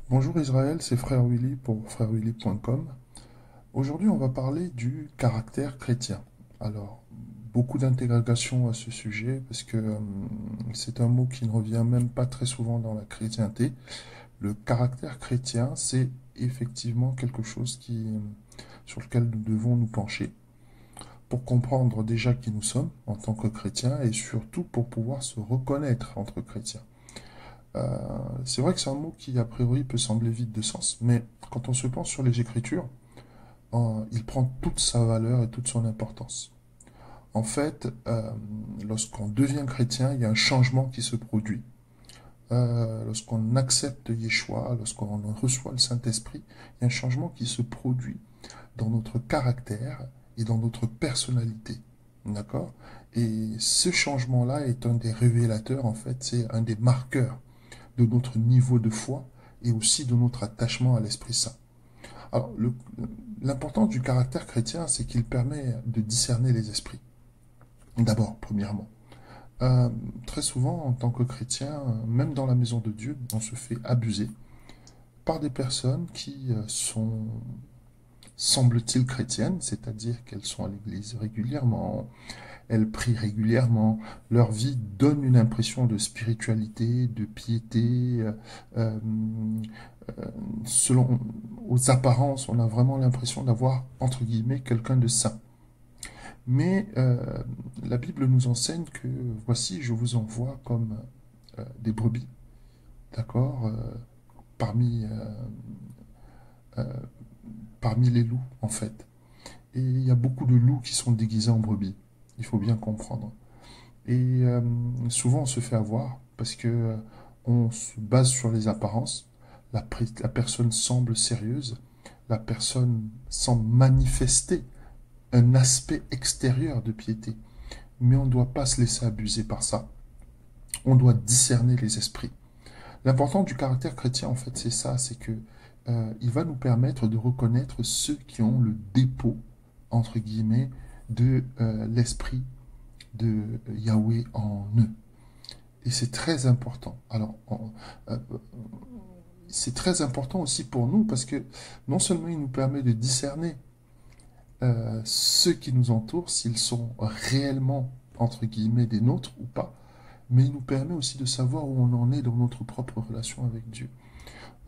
Bonjour Israël, c'est Frère Willy pour frèrewilly.com. Aujourd'hui, on va parler du caractère chrétien. Alors, beaucoup d'interrogations à ce sujet parce que c'est un mot qui ne revient même pas très souvent dans la chrétienté. Le caractère chrétien, c'est effectivement quelque chose sur lequel nous devons nous pencher pour comprendre déjà qui nous sommes en tant que chrétiens et surtout pour pouvoir se reconnaître entre chrétiens. Euh, c'est vrai que c'est un mot qui, a priori, peut sembler vide de sens, mais quand on se penche sur les Écritures, il prend toute sa valeur et toute son importance. En fait, lorsqu'on devient chrétien, il y a un changement qui se produit. Lorsqu'on accepte Yeshua, lorsqu'on reçoit le Saint-Esprit, il y a un changement qui se produit dans notre caractère et dans notre personnalité. D'accord? Et ce changement-là est un des révélateurs, en fait, c'est un des marqueurs de notre niveau de foi et aussi de notre attachement à l'Esprit Saint. Alors, l'importance du caractère chrétien, c'est qu'il permet de discerner les esprits. D'abord, premièrement. Euh, Très souvent, en tant que chrétien, même dans la maison de Dieu, on se fait abuser par des personnes qui sont, semble-t-il, chrétiennes, c'est-à-dire qu'elles sont à l'église régulièrement, elles prient régulièrement, leur vie donne une impression de spiritualité, de piété. Euh, Selon, aux apparences, on a vraiment l'impression d'avoir, entre guillemets, quelqu'un de saint. Mais la Bible nous enseigne que voici, je vous envoie comme des brebis, d'accord, parmi, euh, parmi les loups, en fait. Et il y a beaucoup de loups qui sont déguisés en brebis. Il faut bien comprendre. Et souvent, on se fait avoir parce que on se base sur les apparences. La personne semble sérieuse. La personne semble manifester un aspect extérieur de piété. Mais on ne doit pas se laisser abuser par ça. On doit discerner les esprits. L'important du caractère chrétien, en fait, c'est ça, c'est que il va nous permettre de reconnaître ceux qui ont le dépôt, entre guillemets, de l'esprit de Yahweh en eux. Et c'est très important. Alors, euh, c'est très important aussi pour nous parce que non seulement il nous permet de discerner ceux qui nous entourent, s'ils sont réellement, entre guillemets, des nôtres ou pas, mais il nous permet aussi de savoir où on en est dans notre propre relation avec Dieu.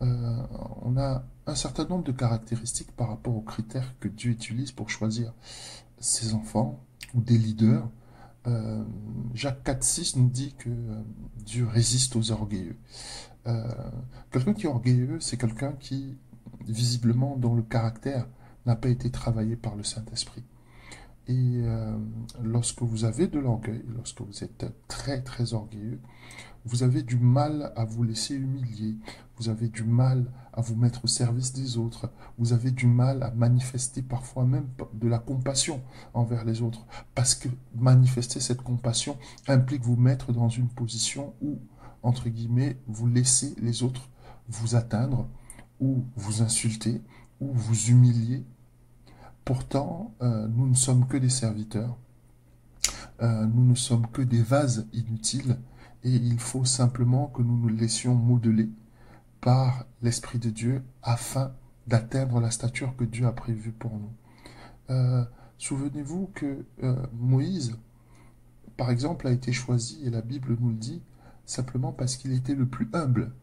Euh, on a un certain nombre de caractéristiques par rapport aux critères que Dieu utilise pour choisir ses enfants ou des leaders. Euh, Jacques 4,6 nous dit que Dieu résiste aux orgueilleux. Euh, Quelqu'un qui est orgueilleux, c'est quelqu'un qui, visiblement, dont le caractère n'a pas été travaillé par le Saint-Esprit. Et lorsque vous avez de l'orgueil, lorsque vous êtes très très orgueilleux, vous avez du mal à vous laisser humilier, vous avez du mal à vous mettre au service des autres, vous avez du mal à manifester parfois même de la compassion envers les autres, parce que manifester cette compassion implique vous mettre dans une position où, entre guillemets, vous laissez les autres vous atteindre, ou vous insulter, ou vous humilier. Pourtant, nous ne sommes que des serviteurs, nous ne sommes que des vases inutiles, et il faut simplement que nous nous laissions modeler par l'Esprit de Dieu afin d'atteindre la stature que Dieu a prévue pour nous. Euh, Souvenez-vous que Moïse, par exemple, a été choisi, et la Bible nous le dit, simplement parce qu'il était le plus humble.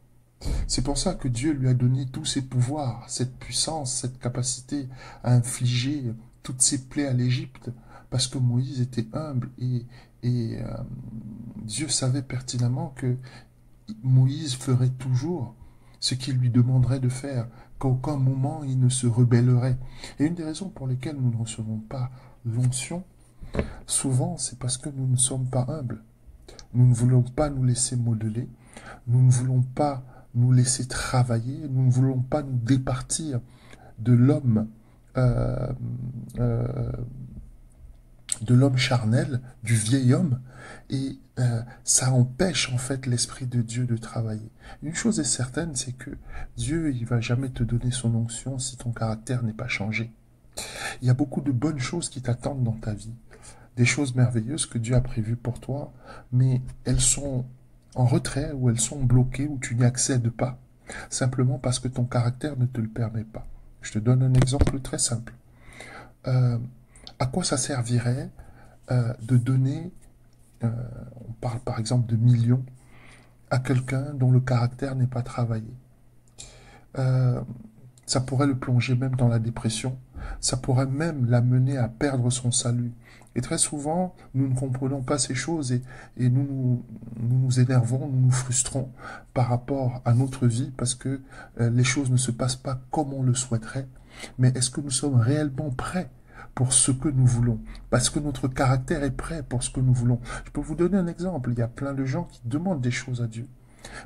C'est pour ça que Dieu lui a donné tous ses pouvoirs, cette puissance, cette capacité à infliger toutes ses plaies à l'Égypte, parce que Moïse était humble et Dieu savait pertinemment que Moïse ferait toujours ce qu'il lui demanderait de faire, qu'à aucun moment il ne se rebellerait. Et une des raisons pour lesquelles nous ne recevons pas l'onction, souvent, c'est parce que nous ne sommes pas humbles. Nous ne voulons pas nous laisser modeler, nous ne voulons pas nous laisser travailler, nous ne voulons pas nous départir de l'homme euh, euh, de l'homme charnel, du vieil homme, et ça empêche en fait l'Esprit de Dieu de travailler. Une chose est certaine, c'est que Dieu, il va jamais te donner son onction si ton caractère n'est pas changé. Il y a beaucoup de bonnes choses qui t'attendent dans ta vie, des choses merveilleuses que Dieu a prévues pour toi, mais elles sont en retrait ou elles sont bloquées ou tu n'y accèdes pas simplement parce que ton caractère ne te le permet pas. Je te donne un exemple très simple. Euh, à quoi ça servirait de donner, euh, on parle par exemple de millions, à quelqu'un dont le caractère n'est pas travaillé? Euh, Ça pourrait le plonger même dans la dépression. Ça pourrait même l'amener à perdre son salut. Et très souvent, nous ne comprenons pas ces choses et nous nous énervons, nous nous frustrons par rapport à notre vie parce que les choses ne se passent pas comme on le souhaiterait. Mais est-ce que nous sommes réellement prêts pour ce que nous voulons? Parce que notre caractère est prêt pour ce que nous voulons. Je peux vous donner un exemple. Il y a plein de gens qui demandent des choses à Dieu.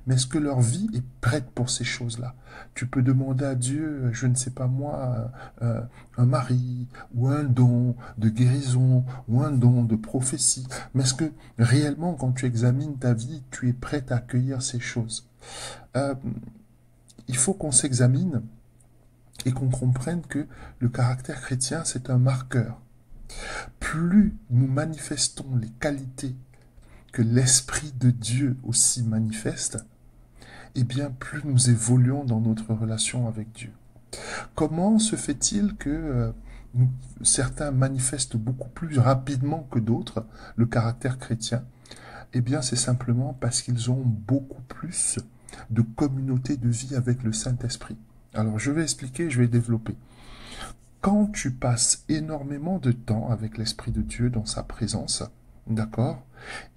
Mais est-ce que leur vie est prête pour ces choses-là? Tu peux demander à Dieu, je ne sais pas moi, un mari, ou un don de guérison, ou un don de prophétie. Mais est-ce que réellement, quand tu examines ta vie, tu es prête à accueillir ces choses? Euh, il faut qu'on s'examine et qu'on comprenne que le caractère chrétien, c'est un marqueur. Plus nous manifestons les qualités que l'Esprit de Dieu aussi manifeste, eh bien, plus nous évoluons dans notre relation avec Dieu. Comment se fait-il que certains manifestent beaucoup plus rapidement que d'autres le caractère chrétien? Eh bien, c'est simplement parce qu'ils ont beaucoup plus de communauté de vie avec le Saint-Esprit. Alors, je vais expliquer, je vais développer. Quand tu passes énormément de temps avec l'Esprit de Dieu dans sa présence, d'accord?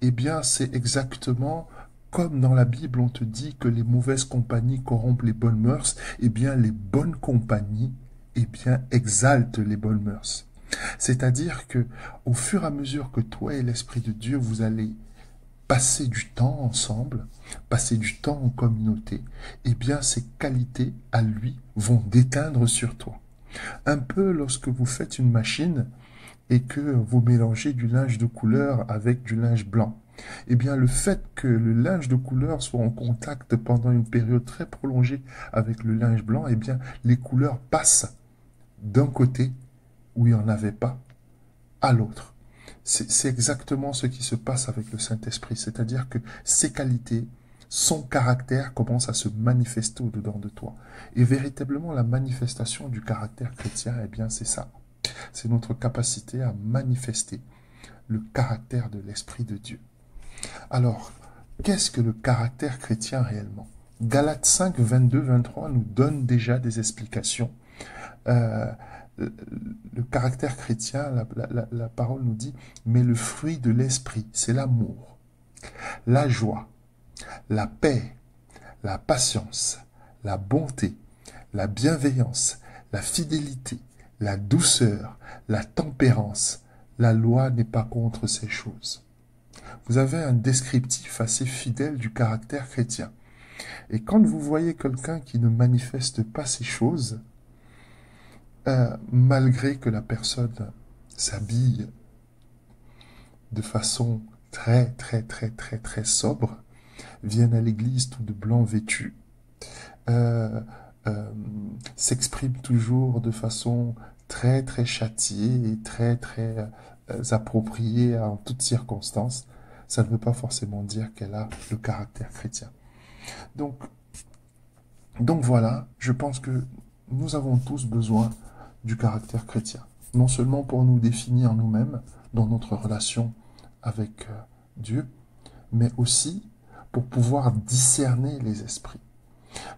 Eh bien, c'est exactement comme dans la Bible, on te dit que les mauvaises compagnies corrompent les bonnes mœurs, eh bien, les bonnes compagnies, eh bien, exaltent les bonnes mœurs. C'est-à-dire que, au fur et à mesure que toi et l'Esprit de Dieu, vous allez passer du temps ensemble, passer du temps en communauté, eh bien, ces qualités à lui vont déteindre sur toi. Un peu lorsque vous faites une machine et que vous mélangez du linge de couleur avec du linge blanc. Eh bien, le fait que le linge de couleur soit en contact pendant une période très prolongée avec le linge blanc, eh bien, les couleurs passent d'un côté où il n'y en avait pas à l'autre. C'est exactement ce qui se passe avec le Saint-Esprit, c'est-à-dire que ses qualités, son caractère commence à se manifester au-dedans de toi. Et véritablement, la manifestation du caractère chrétien, eh bien, c'est ça. C'est notre capacité à manifester le caractère de l'Esprit de Dieu. Alors, qu'est-ce que le caractère chrétien réellement? Galates 5, 22, 23 nous donne déjà des explications. Euh, le caractère chrétien, la parole nous dit, mais le fruit de l'esprit, c'est l'amour, la joie, la paix, la patience, la bonté, la bienveillance, la fidélité, la douceur, la tempérance. La loi n'est pas contre ces choses. Vous avez un descriptif assez fidèle du caractère chrétien. Et quand vous voyez quelqu'un qui ne manifeste pas ces choses, malgré que la personne s'habille de façon très, très, très, très, très sobre, vienne à l'église tout de blanc vêtu, euh, s'exprime toujours de façon très, très châtiée et très, très appropriée en toutes circonstances, ça ne veut pas forcément dire qu'elle a le caractère chrétien. Donc, voilà, je pense que nous avons tous besoin du caractère chrétien. Non seulement pour nous définir nous-mêmes dans notre relation avec Dieu, mais aussi pour pouvoir discerner les esprits.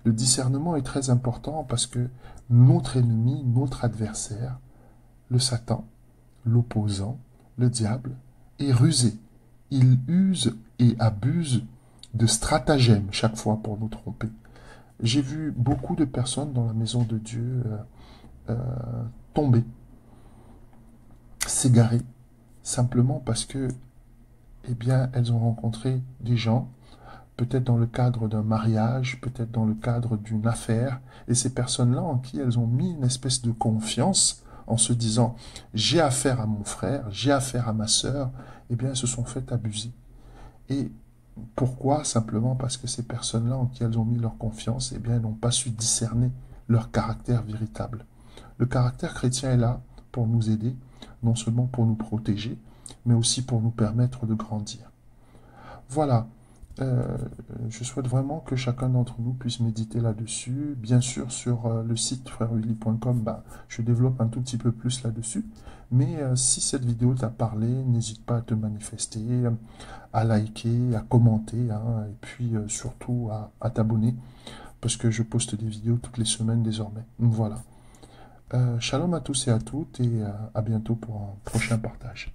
Le discernement est très important parce que notre ennemi, notre adversaire, le Satan, l'opposant, le diable, est rusé. Il use et abuse de stratagèmes chaque fois pour nous tromper. J'ai vu beaucoup de personnes dans la maison de Dieu tomber, s'égarer, simplement parce que, eh bien, elles ont rencontré des gens, peut-être dans le cadre d'un mariage, peut-être dans le cadre d'une affaire, et ces personnes-là en qui elles ont mis une espèce de confiance en se disant j'ai affaire à mon frère, j'ai affaire à ma sœur, eh bien elles se sont fait abuser. Et pourquoi? Simplement parce que ces personnes-là en qui elles ont mis leur confiance, eh bien elles n'ont pas su discerner leur caractère véritable. Le caractère chrétien est là pour nous aider, non seulement pour nous protéger, mais aussi pour nous permettre de grandir. Voilà. euh, je souhaite vraiment que chacun d'entre nous puisse méditer là-dessus. Bien sûr, sur le site frèrewilly.com, bah, je développe un tout petit peu plus là-dessus. Mais si cette vidéo t'a parlé, n'hésite pas à te manifester, à liker, à commenter, hein, et puis surtout à t'abonner, parce que je poste des vidéos toutes les semaines désormais. Voilà. Shalom à tous et à toutes, et à bientôt pour un prochain partage.